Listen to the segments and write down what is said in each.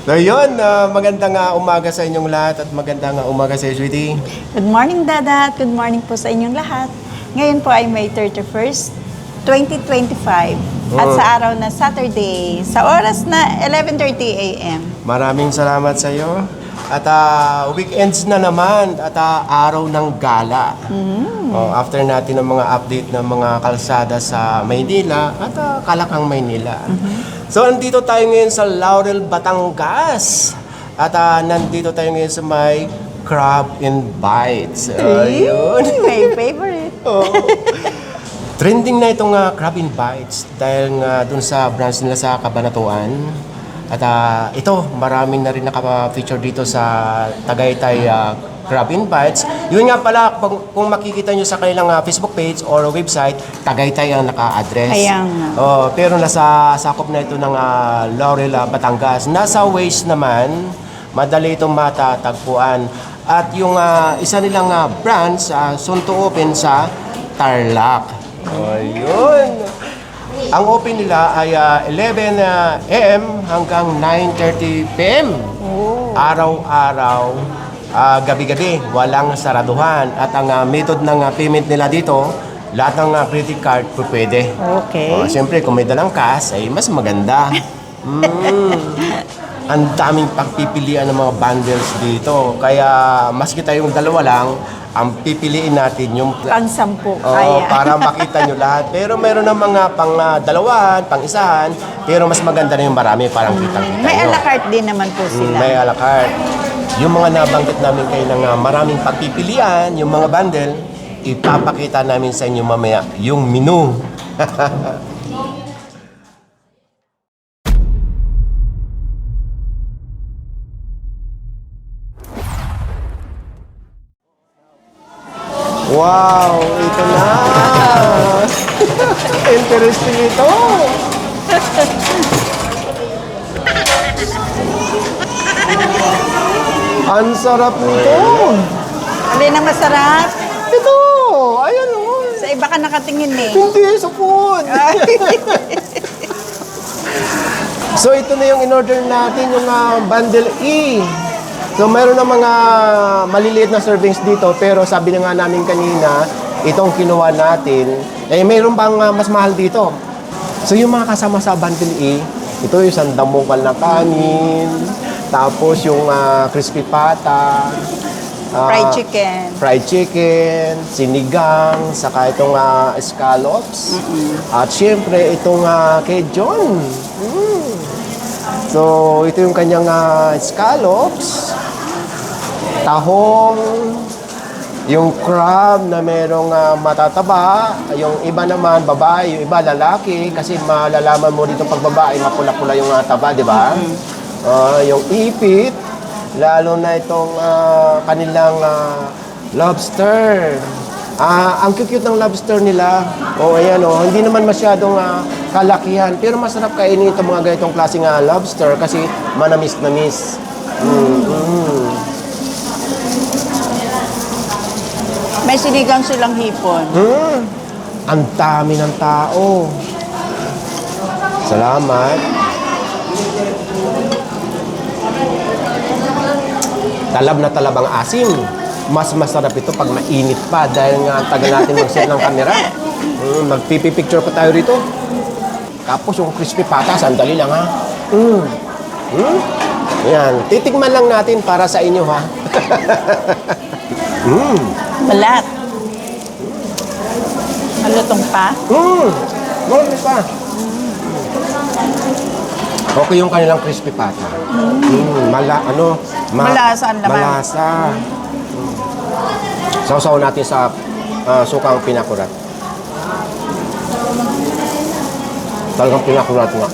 So yun, magandang umaga sa inyong lahat at magandang umaga sa iyo, sweetie. Good morning, Dada, at good morning po sa inyong lahat. Ngayon po ay May 31st, 2025 at sa araw na Saturday, sa oras na 11:30 a.m. Maraming salamat sa iyo. At weekends na naman at araw ng gala. After natin ng mga update ng mga kalsada sa Maynila at Kalakang Maynila. So nandito tayo ngayon sa Laurel, Batangas. At nandito tayo ngayon sa may Crab and Bites. Ayun. My favorite. Trending na itong Crab and Bites dahil nga dun sa branch nila sa Cabanatuan. At ito, maraming na rin naka-feature dito sa Tagaytay Crab and Bites. Yun nga pala, kung makikita nyo sa kanilang Facebook page or website, Tagaytay ang naka-address. Ayan. Pero nasa sakop na ito ng Laurel, Batangas. Nasa Waze naman, madali itong matatagpuan. At yung isa nilang branch, soon to open sa Tarlac. Ayun. Ang open nila ay 11 a.m. hanggang 9:30 p.m. Araw-araw, gabi-gabi, walang saraduhan. At ang method ng payment nila dito, lahat ng credit card pwede. Okay. Siyempre, kung may dalang cash, ay mas maganda. Ang daming pagpipilian ng mga bundles dito. Kaya, maski tayong dalawa lang, ang pipiliin natin yung Pang-sampu. para makita nyo lahat. Pero meron ng mga pang-dalawahan, pang-isahan, pero mas maganda na yung marami, parang kitang-kita May nyo. a la carte din naman po sila. May a la carte. Yung mga nabanggit namin kayo ng maraming pagpipilian, yung mga bundle, ipapakita namin sa inyo mamaya yung menu. Wow, ito na. Interesting ito. Ang sarap nito. Alin ang masarap? Ito, ayan o. Sa iba ka nakatingin eh. Hindi, sa food. So ito na yung in-order natin, yung bundle E. So mayroon na mga maliliit na servings dito, pero sabi na nga namin kanina, itong kinuha natin, mayroon pang mas mahal dito. So yung mga kasama sa bundle E, ito yung sandamukal na kanin, tapos yung crispy pata, Fried chicken, sinigang, saka itong scallops, at syempre itong kay John. So ito yung kanyang scallops, tahong, yung crab na merong matataba, yung iba naman babae, yung iba lalaki, kasi malalaman mo dito pag babae, mapula-pula yung taba, di ba? Yung ipit, lalo na itong kanilang lobster. Ang cute ng lobster nila. Ayan hindi naman masyadong kalakihan, pero masarap kainin itong mga ganitong klaseng lobster kasi manamis-namis. May sinigang silang hipon. Ang dami ng tao. Salamat. Talab na talab ang asim. Mas masarap ito pag mainit pa dahil nga ang tagal natin mag-set ng camera. Magpipicture pa tayo rito. Tapos yung crispy pata, sandali lang ha. Yan, titikman lang natin para sa inyo ha. Balat. Malutong pa. Malutong pa. Okay yung kanilang crispy pata. Malasa ang laman. Malasa. Sausaw natin sa sukang pinakurat. Talagang pinakurat nga.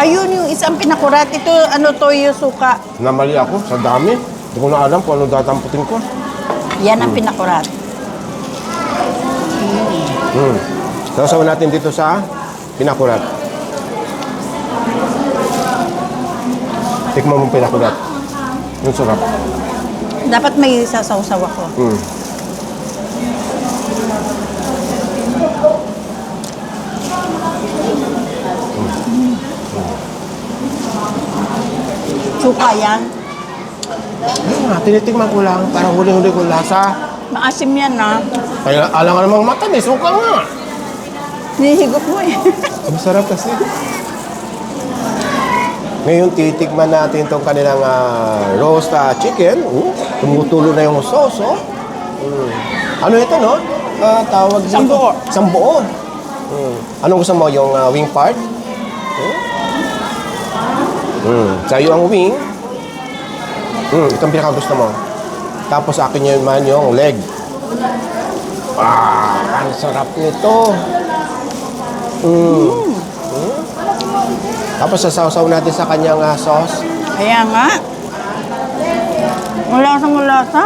Ayun yung isang pinakurat. Ito, toyo suka. Namali ako sa dami. Hindi ko na alam kung ano datamputin ko. Yan ang pinakurat. Sausaw natin dito sa pinakurat. Tikman mo pinakurat. Yung sarap. Dapat may sasawsaw ako. mukha yan. Tinitigman ko lang, parang huli-huli ko lasa. Maasim yan na. Kaya alam ka namang matamis, huwag ka nga. Nihigop mo eh. Masarap kasi. Ngayon, titikman natin itong kanilang roast chicken. Tumutulo na yung sauce, oh. Ano ito, no? Tawag dito? Sambuo. Sambuo. Anong gusto mo? Yung wing part? Sa'yo ang wing. Itong pinakagusto mo. Tapos akin yun man yung leg. Ang sarap nito. Tapos sasaw-saw natin sa kanyang sauce. Kaya nga. Mulasa.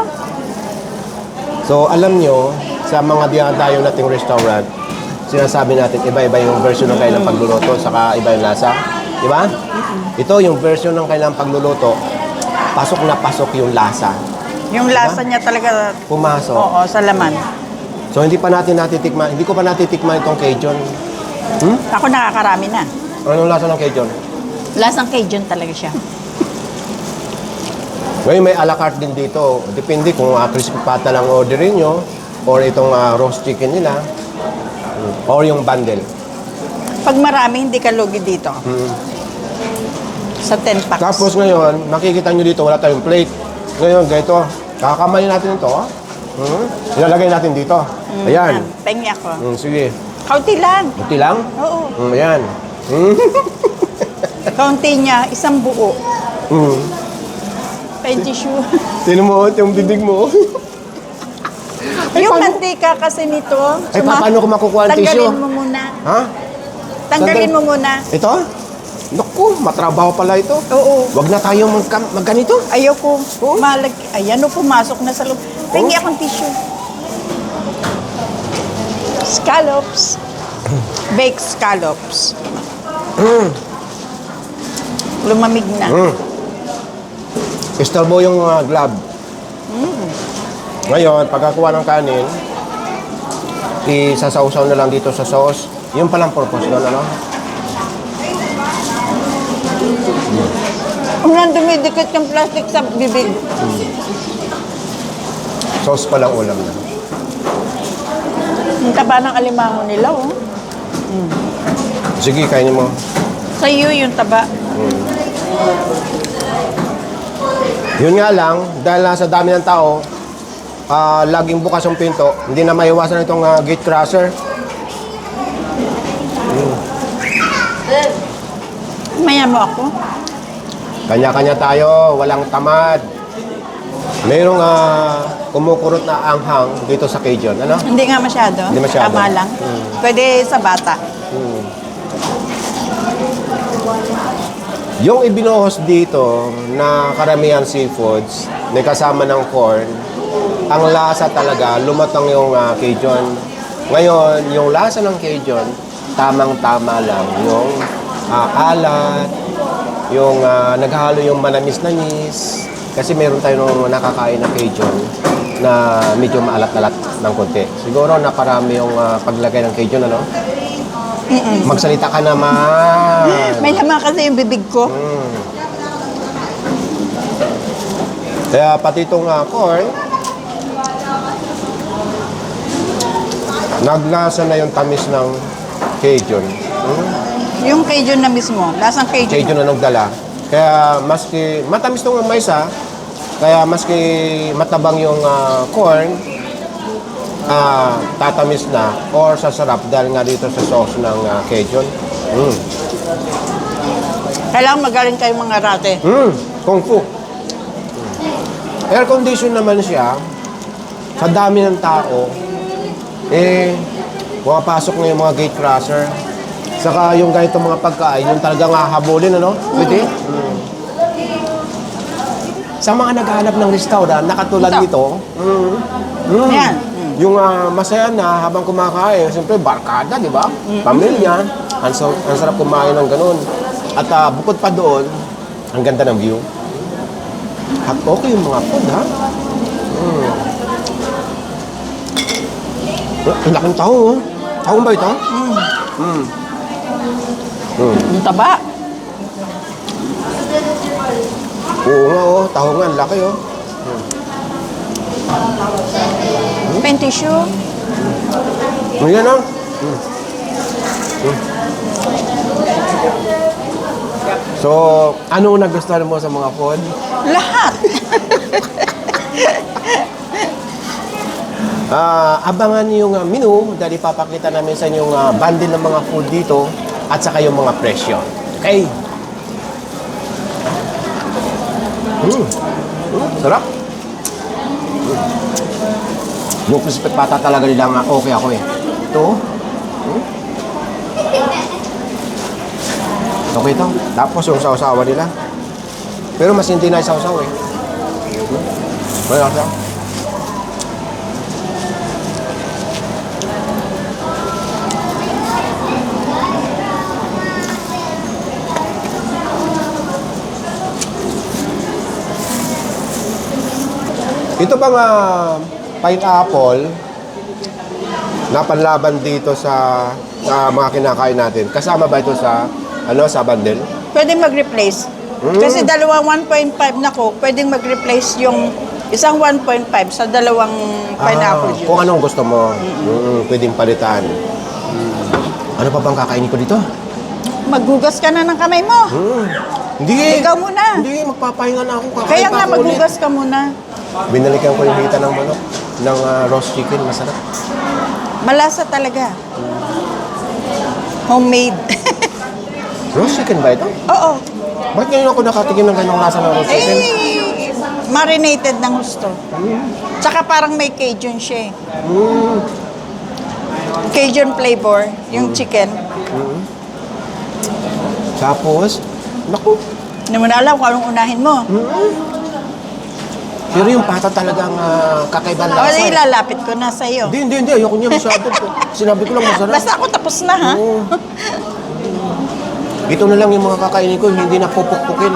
So, alam nyo, sa mga dinadayo nating restaurant, sinasabi natin, iba-iba yung version ng kailang pagluluto, saka iba yung lasa. Di ba? Ito, yung version ng kailang pagluluto, pasok na pasok yung lasa. Yung lasa niya talaga, Pumasok. oo, sa laman. So, hindi ko pa natitikman itong Cajun. Ako nakakarami na. Anong lasa ng Cajun? Lasang Cajun talaga siya. Ngayon, may a la carte din dito. Depende kung crispy pata lang orderin nyo, or itong roast chicken nila, or yung bundle. Pag marami, hindi ka lugi dito. Sa 10 packs. Tapos ngayon, makikita nyo dito, wala tayong plate. Ngayon, ganito, kakamayin natin ito. Ilalagay natin dito. Ayan. Pengi ako. Sige. Kaunti lang. Buti lang? Oo. Ayan. Kaunti niya, isang buo. Tissue. Sino mo yung bibig mo? Yung mantika kasi nito, Ay, paano ko makukuha ang tissue? tanggalin mo muna. Ha? Tanggalin mo muna. Ito? Naku, matrabaho pala ito. Oo. Wag na tayo magganito. Ayoko. Ayan o, pumasok na sa loob. Pengi akong tissue. Scallops. Baked scallops. Lumamig na. Istorbo yung glove. Ngayon, pagkakuha ng kanin, isasawsaw na lang dito sa sauce. Yung palang purpose doon, ano? Unang dumidikit yung plastic sa bibig. Sauce pa lang ulam na. Ang taba ng alimango nila, oh. Sige, kainin mo. Sa iyo yung taba. Yun nga lang, dahil nasa dami ng tao, laging bukas ang pinto, hindi na maiwasan itong gate crusher. Maya mo ako. Kanya-kanya tayo, walang tamad. Mayroong kumukurot na anghang dito sa Cajun, ano? Hindi nga masyado. Hindi masyado. Tama lang. Pwede sa bata. Yung ibinuhos dito na karamihan seafoods, may kasama ng corn, ang lasa talaga, lumatang yung Cajun. Ngayon, yung lasa ng Cajun, tamang-tama lang. Yung alat, yung naghalo yung manamis-namis. Kasi meron tayo nung nakakain na Cajun na medyo maalat-alat ng konti. Siguro naparami yung paglagay ng Cajun, ano? Magsalita ka naman. May tama kasi yung bibig ko. Kaya pati itong corn, naglasa na yung tamis ng Cajun. Yung Cajun na mismo. Lasang Cajun. Cajun na nagdala. Kaya maski, matamis itong mais kaya maski matabang yung corn, tatamis na or sasarap dahil nga dito sa sauce ng Cajun. Kailangan magaling kayo mga rate. Kung fu. Air condition naman siya. Sa dami ng tao, pumapasok na yung mga gate crusher. Saka yung ganito mga pagkain, yung talagang hahabulin, ano? Pwede? Sa mga naghahanap ng restaurant, nakatulad Ito. nito, Yan. yung masaya na habang kumakain, siyempre barkada, di ba? Pamilya, ang sarap kumain ng ganun. At bukod pa doon, ang ganda ng view. At okay yung mga food, ha? Ang laking taho, oh. Taho ba ito? Yung taba. Oo nga, oh. Tahongan. Laki, oh. Pen tissue. Ayan, oh. So, ano nagustuhan mo sa mga food? Lahat. Abangan yung menu dahil ipapakita namin sa inyo yung bundle ng mga food dito at saka yung mga presyo. Okay? Sarap. Yung crispy pata talaga nilang okay ako eh. Ito. Okay ito. Tapos yung sausawa nila. Pero mas hindi na yung sausaw eh. Wala siya. Ito bang pineapple na panlaban dito sa mga kinakain natin? Kasama ba ito sa sa bundle? Pwedeng mag-replace. Kasi dalawang 1.5 na Coke, pwedeng mag-replace yung isang 1.5 sa dalawang pineapple juice. Kung anong gusto mo, pwedeng palitan. Ano pa bang kakainin ko dito? Maghugas ka na ng kamay mo. Hindi. Ikaw muna. Hindi, magpapahinga na ako. Kakain Kaya pa nga, ako ulit. maghugas ka muna. Binalikan ko yung hita ng manok, ng roast chicken, masarap. Malasa talaga. Homemade. Roast chicken ba ito? Oo. Bakit ngayon ako nakatikim ng ganyang lasa ng roast chicken? Marinated ng gusto. Tsaka parang may Cajun siya eh. Cajun flavor, yung chicken. Tapos, naku, Hindi mo na alam kung anong unahin mo. pero yung pata talagang kakaibang O, lasa. ilalapit ko na sa'yo. Hindi. Ayoko niya masyado. Sinabi ko lang masarap. Basta ako tapos na, ha? Ito na lang yung mga kakainin ko, hindi na pupukpukin.